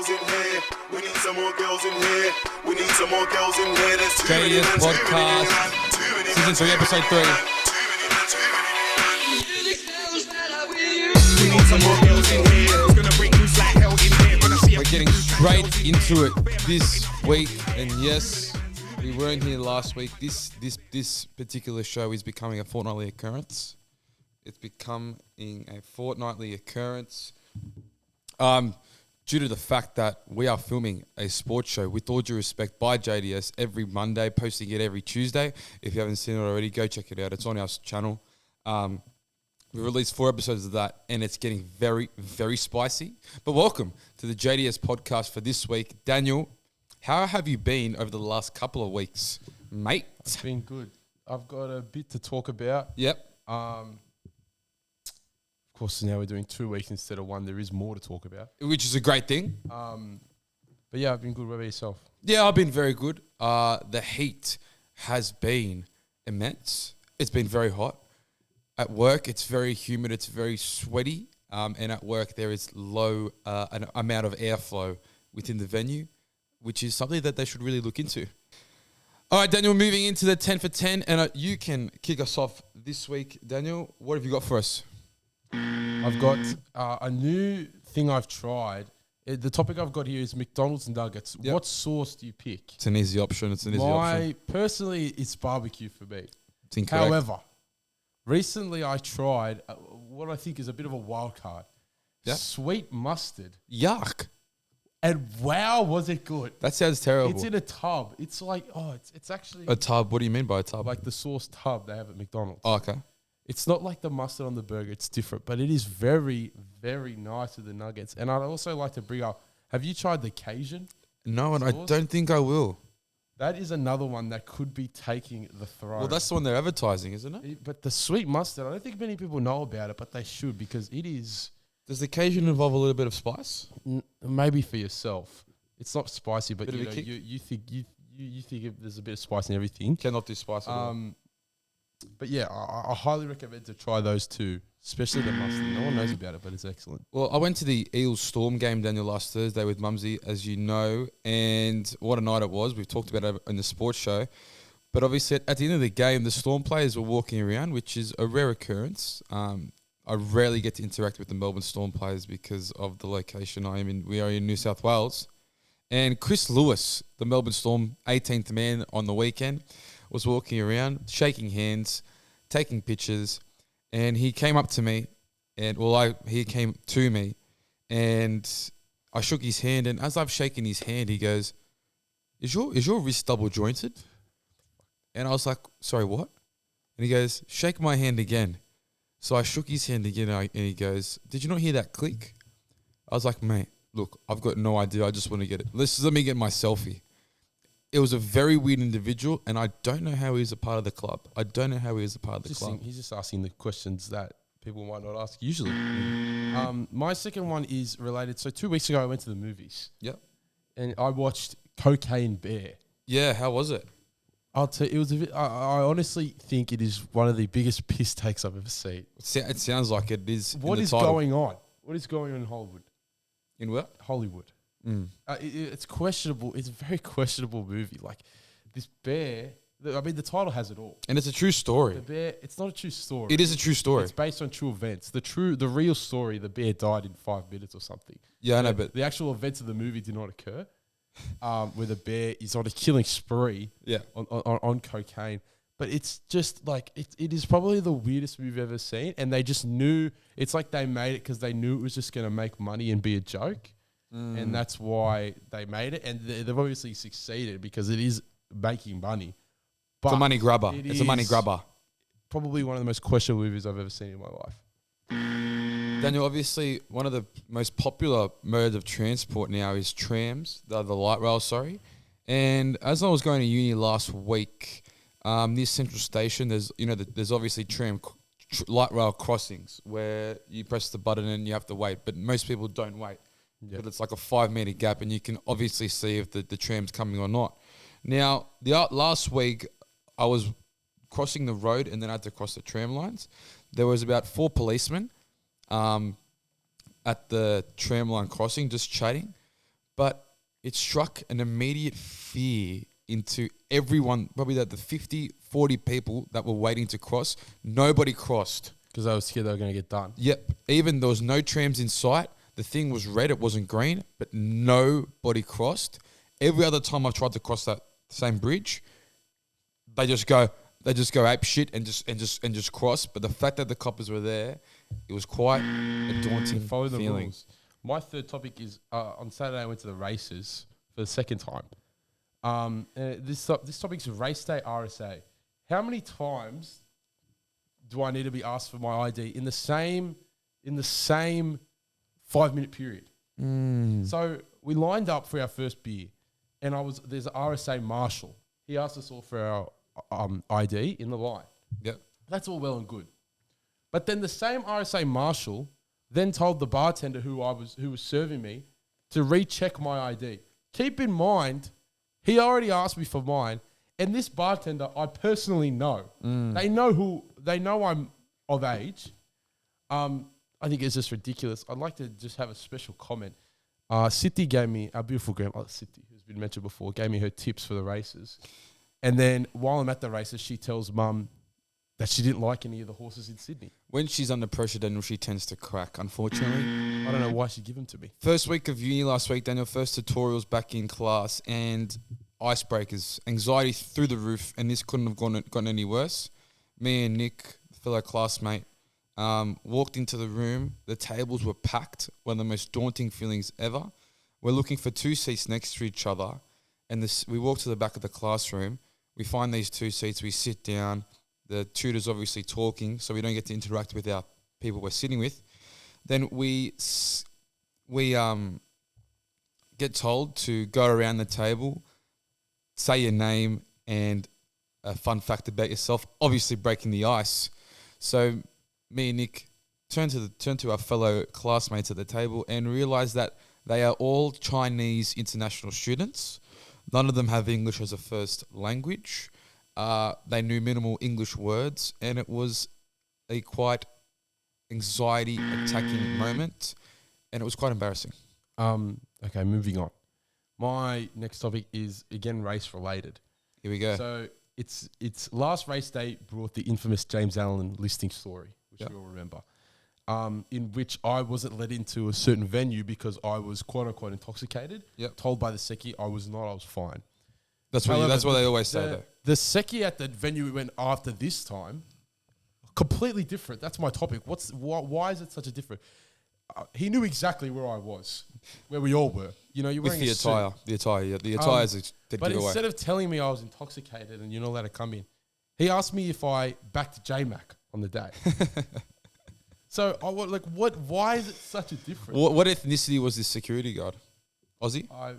girls in here. We need some more girls in here. We need some more girls in here. There's too many JDS men, podcast, season 3, episode 3. We need some more girls in here. It's gonna bring loose like hell in here. Gonna see We're getting straight into it this week, and yes, we weren't here last week. This particular show is becoming a fortnightly occurrence. It's becoming a fortnightly occurrence. Due to the fact that we are filming a sports show with all due respect by JDS every Monday, posting it every Tuesday. If you haven't seen it already, go check it out. It's on our channel. We released 4 episodes of that, and it's getting very, very spicy. But welcome to the JDS podcast for this week. Daniel, how have you been over the last couple of weeks, mate? It's been good. I've got a bit to talk about. Yep. Of course, now we're doing 2 weeks instead of 1. There is more to talk about. Which is a great thing. But yeah, I've been good. What about yourself? Yeah, I've been very good. The heat has been immense. It's been very hot. At work, it's very humid. It's very sweaty. And at work, there is low an amount of airflow within the venue, which is something that they should really look into. All right, Daniel, moving into the 10 for 10. And you can kick us off this week. Daniel, what have you got for us? I've got a new thing I've tried. The topic I've got here is McDonalds and Nuggets. Yep. What sauce do you pick? It's an easy option. It's an easy option. Personally, it's barbecue for me. It's incorrect. However, recently I tried what I think is a bit of a wild card. Yeah. Sweet mustard. Yuck. And wow, was it good. That sounds terrible. It's in a tub. It's like, it's actually A tub? What do you mean by a tub? like the sauce tub they have at McDonald's. Oh, okay. It's not like the mustard on the burger. It's different, but it is very, very nice with the nuggets. And I'd also like to bring up, have you tried the Cajun? No, and I sauce? don't think I will. That is another one that could be taking the throne. Well, that's the one they're advertising, isn't it? But the sweet mustard, I don't think many people know about it, but they should because it is Does the Cajun involve a little bit of spice? maybe for yourself. It's not spicy, but Bit of you a know, kick? you think there's a bit of spice in everything. Cannot do spice at all. But yeah, I highly recommend to try those two, especially the mustard. No one knows about it, but it's excellent. Well, I went to the Eels Storm game, Daniel, last Thursday with Mumsy, as you know, and what a night it was. We've talked about it in the sports show. But obviously, at the end of the game, the Storm players were walking around, which is a rare occurrence. I rarely get to interact with the Melbourne Storm players because of the location I am in. We are in New South Wales. And Chris Lewis, the Melbourne Storm 18th man on the weekend, was walking around, shaking hands, taking pictures, and he came up to me, and he came to me, and I shook his hand, and as I've shaken his hand, he goes, "Is your wrist double jointed?" And I was like, "Sorry, what?" And he goes, "Shake my hand again." So I shook his hand again, and he goes, "Did you not hear that click?" I was like, "Mate, look, I've got no idea. I just want to get it. Let me get my selfie." It was a very weird individual, and I don't know how he's a part of the club. He's just asking the questions that people might not ask usually. My second one is related. So 2 weeks ago, I went to the movies. Yep. And I watched Cocaine Bear. Yeah, how was it? I'll tell you, it was I honestly think it is one of the biggest piss takes I've ever seen. It sounds like it is. What is going on? What is going on in Hollywood? In what? Hollywood. It's questionable. It's a very questionable movie. Like this bear. The title has it all. And it's a true story. The bear. It's not a true story. It is a true story. It's based on true events. The real story. The bear died in 5 minutes or something. Yeah, I know, but the actual events of the movie did not occur. Where the bear is on a killing spree. Yeah. On cocaine. But it's just like it is probably the weirdest movie I've ever seen. And they just knew. It's like they made it because they knew it was just going to make money and be a joke. And that's why they made it. And they've obviously succeeded because it is making money. But it's a money grabber. It's a money grabber. Probably one of the most questionable movies I've ever seen in my life. Daniel, obviously, one of the most popular modes of transport now is trams, the light rail, sorry. And as I was going to uni last week, near Central Station, there's obviously light rail crossings where you press the button and you have to wait. But most people don't wait. Yep. But it's like a 5 meter gap, and you can obviously see if the tram's coming or not. Now, last week, I was crossing the road and then I had to cross the tram lines. There was about 4 policemen at the tram line crossing just chatting. but it struck an immediate fear into everyone, probably the 50, 40 people that were waiting to cross. Nobody crossed. Because I was scared they were going to get done. Yep. Even there was no trams in sight. The thing was red, it wasn't green, but nobody crossed. Every other time I've tried to cross that same bridge, they just go ape shit and just cross. But the fact that the coppers were there, it was quite a daunting Follow the feeling. rules. My third topic is on Saturday I went to the races for the second time. This topic is Raceday RSA. How many times do I need to be asked for my ID in the same 5-minute period? So we lined up for our first beer, and there's an RSA marshal. He asked us all for our ID in the line. Yep. That's all well and good. But then the same RSA marshal then told the bartender who was serving me to recheck my ID. Keep in mind, he already asked me for mine, and this bartender I personally know. They know I'm of age. I think it's just ridiculous. I'd like to just have a special comment. Siti gave me, our beautiful grandmother, Siti, who's been mentioned before, gave me her tips for the races. And then while I'm at the races, she tells Mum that she didn't like any of the horses in Sydney. When she's under pressure, Daniel, she tends to crack, unfortunately. I don't know why she'd give them to me. First week of uni last week, Daniel, first tutorials back in class, and icebreakers, anxiety through the roof, and this couldn't have gotten any worse. Me and Nick, fellow classmate, walked into the room. The tables were packed, one of the most daunting feelings ever. We're looking for 2 seats next to each other, and we walk to the back of the classroom. We find these 2 seats, we sit down. The tutor's obviously talking, so we don't get to interact with our people we're sitting with. Then we get told to go around the table, say your name and a fun fact about yourself, obviously breaking the ice. So me and Nick turn to our fellow classmates at the table and realise that they are all Chinese international students. None of them have English as a first language. They knew minimal English words, and it was a quite anxiety-attacking moment, and it was quite embarrassing. Okay, moving on. My next topic is, again, race-related. Here we go. So it's last race day brought the infamous James Allen listing story, which we all remember, in which I wasn't let into a certain venue because I was quote-unquote intoxicated. Yep. Told by the secchi I was not, I was fine. That's what they always say, though. The secchi at the venue we went after this time, completely different. That's my topic. Why is it such a different? He knew exactly where I was, where we all were. You know, you're With wearing the attire. The attire is a dead But giveaway. instead of telling me I was intoxicated and you're not allowed to come in, he asked me if I backed J-Mac on the day. So why is it such a difference? What ethnicity was this security guard? Aussie? I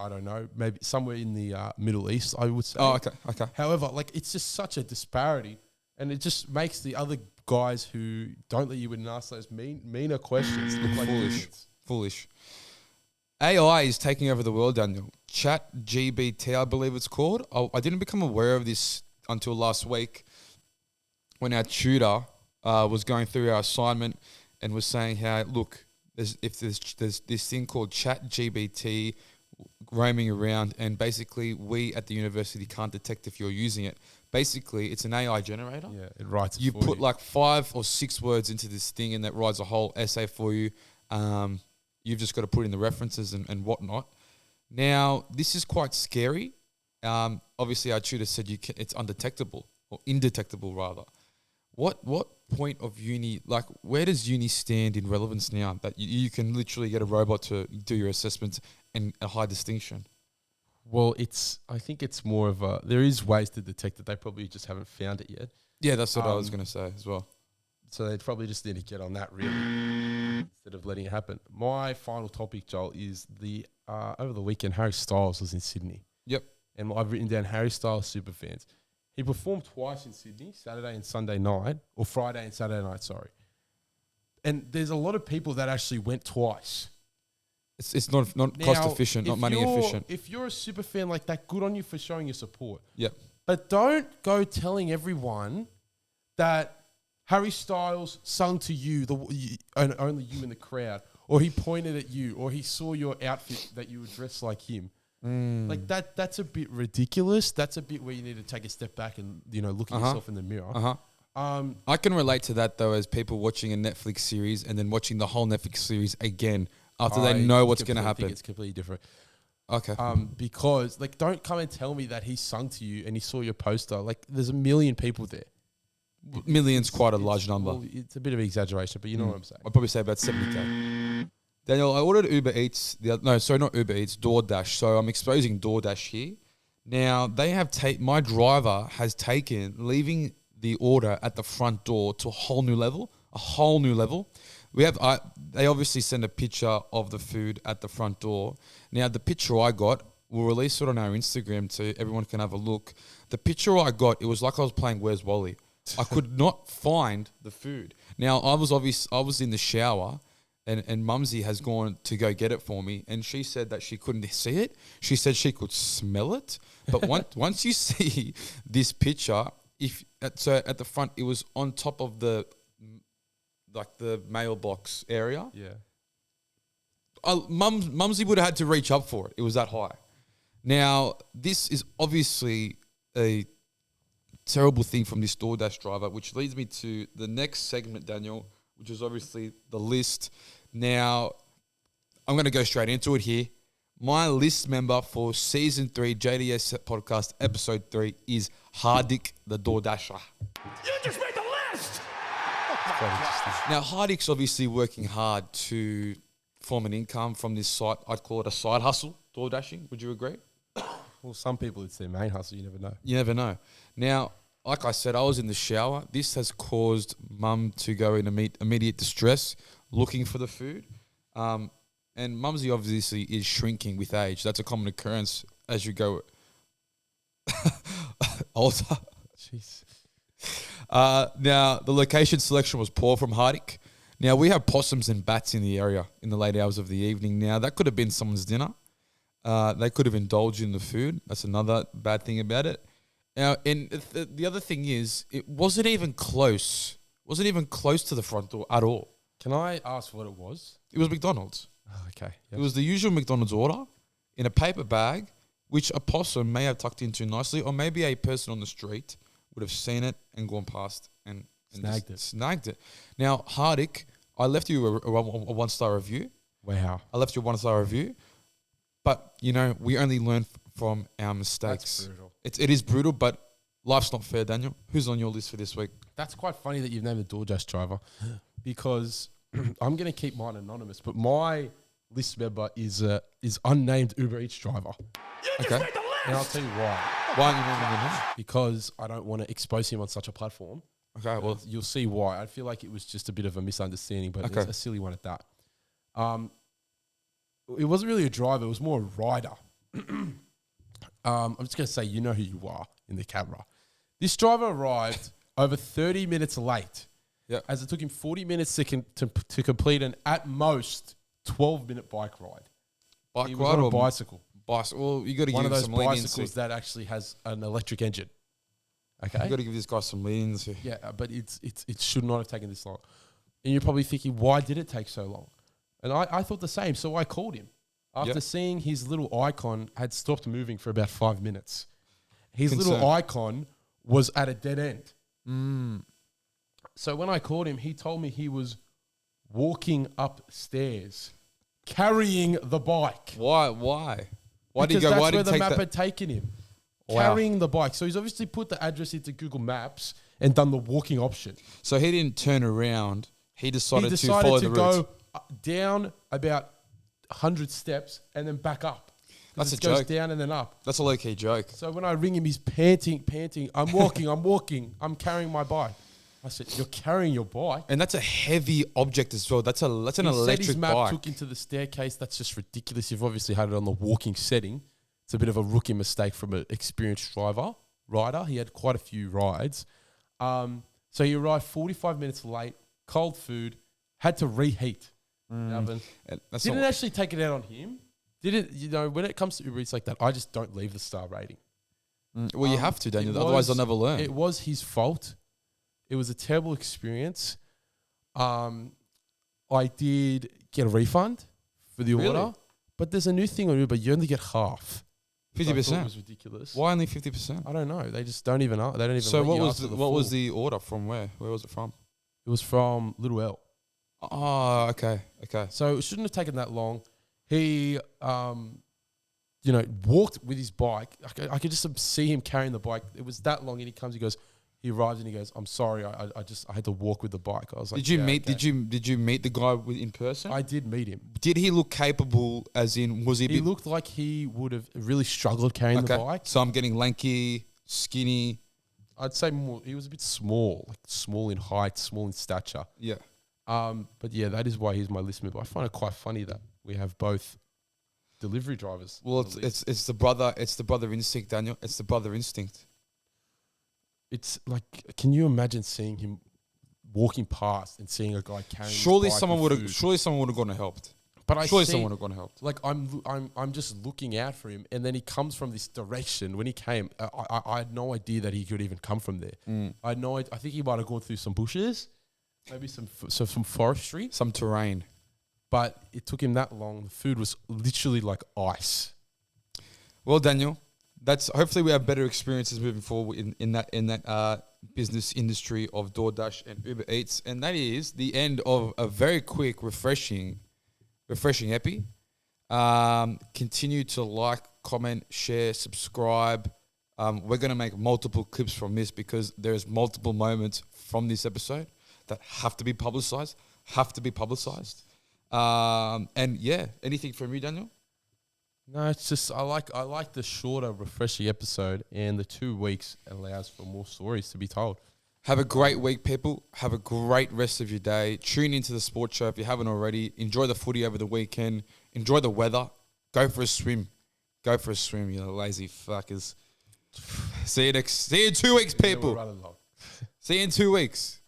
don't know. Maybe somewhere in the Middle East, I would say. Oh, okay. However, it's just such a disparity, and it just makes the other guys who don't let you in and ask those meaner questions look like Foolish. AI is taking over the world, Daniel. ChatGPT, I believe it's called. I didn't become aware of this until last week when our tutor was going through our assignment and was saying how, look, there's this thing called ChatGPT roaming around, and basically we at the university can't detect if you're using it. Basically, it's an AI generator. Yeah, it writes it You for put you. like 5 or 6 words into this thing, and that writes a whole essay for you. You've just got to put in the references and whatnot. Now, this is quite scary. Obviously, our tutor said it's undetectable, or indetectable rather. What point of uni, where does uni stand in relevance now that you can literally get a robot to do your assessments and a high distinction? Well, I think it's more of there is ways to detect it. They probably just haven't found it yet. Yeah, that's what I was going to say as well. So they probably just need to get on that really instead of letting it happen. My final topic, Joel, is over the weekend, Harry Styles was in Sydney. Yep. And I've written down Harry Styles superfans. He performed twice in Sydney, Saturday and Sunday night, or Friday and Saturday night, sorry. And there's a lot of people that actually went twice. It's not cost efficient, not money efficient. If you're a super fan like that, good on you for showing your support. Yep. But don't go telling everyone that Harry Styles sung to you, and only you in the crowd, or he pointed at you, or he saw your outfit that you were dressed like him. Like that's a bit ridiculous. That's a bit where you need to take a step back and look at yourself in the mirror. I can relate to that though, as people watching a Netflix series and then watching the whole Netflix series again after they know what's going to happen. I think it's completely different. Okay. Because don't come and tell me that he sung to you and he saw your poster. Like, there's a million people there. Million's quite a large number. Well, it's a bit of an exaggeration, but you know what I'm saying. I'd probably say about 70K. Daniel, I ordered Uber Eats. Not Uber Eats, DoorDash. So I'm exposing DoorDash here. Now, they have my driver has taken leaving the order at the front door to a whole new level. They obviously send a picture of the food at the front door. Now, the picture I got, we'll release it on our Instagram so everyone can have a look. The picture I got, it was like I was playing Where's Wally. I could not find the food. Now, I was in the shower and Mumsy has gone to go get it for me, and she said that she couldn't see it. She said she could smell it. But once you see this picture, at the front, it was on top of the mailbox area. Yeah. Mumsy would have had to reach up for it. It was that high. Now, this is obviously a terrible thing from this DoorDash driver, which leads me to the next segment, Daniel, which is obviously the list. Now, I'm going to go straight into it here. My list member for Season 3 JDS Podcast Episode 3 is Hardik the DoorDasher. You just made the list! Now, Hardik's obviously working hard to form an income from this site. I'd call it a side hustle, DoorDashing. Would you agree? Well, some people, it's their main hustle. You never know. You never know. Now, like I said, I was in the shower. This has caused Mum to go in immediate distress looking for the food. And Mumsy obviously is shrinking with age. That's a common occurrence as you go older. Jeez. Now, the location selection was poor from Hardik. Now, we have possums and bats in the area in the late hours of the evening. Now, that could have been someone's dinner. They could have indulged in the food. That's another bad thing about it. Now, and the other thing is, it wasn't even close. Wasn't even close to the front door at all. Can I ask what it was? It was McDonald's. Oh, okay. It Yep. was the usual McDonald's order in a paper bag, which a possum may have tucked into nicely, or maybe a person on the street would have seen it and gone past and snagged it. Now, Hardik, I left you a 1-star review. Wow. I left you a 1-star review. But, we only learn from our mistakes. That's brutal. It is brutal, but life's not fair, Daniel. Who's on your list for this week? That's quite funny that you've named the DoorDash driver because I'm going to keep mine anonymous, but my list member is unnamed Uber Eats driver. You just made the list! And I'll tell you why. Why aren't you naming him? Because I don't want to expose him on such a platform. Okay, well, you'll see why. I feel like it was just a bit of a misunderstanding, but it's a silly one at that. It wasn't really a driver; it was more a rider. I'm just going to say, you know who you are in the camera. This driver arrived over 30 minutes late, as it took him 40 minutes to complete an at most 12-minute bike ride. He was on a bicycle. Well, you got to One give of him those some leniency. bicycles that actually has an electric engine. Okay, You got to give this guy some leniency. yeah, but it should not have taken this long. And you're probably thinking, why did it take so long? And I thought the same, so I called him. After seeing his little icon had stopped moving for about 5 minutes. His little icon was at a dead end. So when I called him, he told me he was walking upstairs, carrying the bike. Why? Why did he go? That's Why where did he the take map that? had taken him. Wow. Carrying the bike. So he's obviously put the address into Google Maps and done the walking option. So he didn't turn around. He decided to to follow the route. go down about 100 steps and then back up. That's a it goes joke. down and then up. That's a low-key joke. So when I ring him, he's panting. I'm walking. I'm carrying my bike. I said, you're carrying your bike? And that's a heavy object as well. That's an electric his map bike. took into the staircase. That's just ridiculous. You've obviously had it on the walking setting. It's a bit of a rookie mistake from an experienced rider. He had quite a few rides. So he arrived 45 minutes late, cold food, had to reheat. Oven. Didn't actually take it out on him. When it comes to Uber Eats like that, I just don't leave the star rating. Well, you have to, Daniel. Otherwise, I'll never learn. It was his fault. It was a terrible experience. I did get a refund for the Really? order. But there's a new thing on Uber. You only get half. which I thought 50%. was ridiculous. Why only 50%? I don't know. They just don't even. They don't even. So let what you was ask for what was full. the order from where? Where was it from? It was from Little L. Oh, okay. So it shouldn't have taken that long. He, walked with his bike. I could just see him carrying the bike. It was that long, and he arrives and he goes, "I'm sorry, I had to walk with the bike." I was like, Did you meet? Okay. Did you meet the guy in person? I did meet him. Did he look capable? As in, was he? He looked like he would have really struggled carrying the bike. So I'm getting lanky, skinny. I'd say more. He was a bit small, like small in height, small in stature. Yeah. But yeah, that is why he's my list member. I find it quite funny that we have both delivery drivers. Well, it's the brother instinct, Daniel. It's the brother instinct. It's like, can you imagine seeing him walking past and seeing a guy carrying? Surely his bike someone with would have. food? Surely someone would have gone and helped. But Surely someone would have gone and helped. Like I'm just looking out for him, and then he comes from this direction. When he came, I had no idea that he could even come from there. I had no idea. I think he might have gone through some bushes, maybe some forestry. Some terrain. But it took him that long. The food was literally like ice. Well, Daniel, that's hopefully we have better experiences moving forward in that business industry of DoorDash and Uber Eats, and that is the end of a very quick, refreshing epi. Continue to like, comment, share, subscribe. We're going to make multiple clips from this because there's multiple moments from this episode that have to be publicized. And yeah, anything from you, Daniel? No, it's just I like the shorter, refreshing episode, and the 2 weeks allows for more stories to be told. Have a great week, people. Have a great rest of your day. Tune into the sports show if you haven't already. Enjoy the footy over the weekend. Enjoy the weather. Go for a swim, you lazy fuckers. See you in 2 weeks, people. Yeah, we're running long. See you in 2 weeks.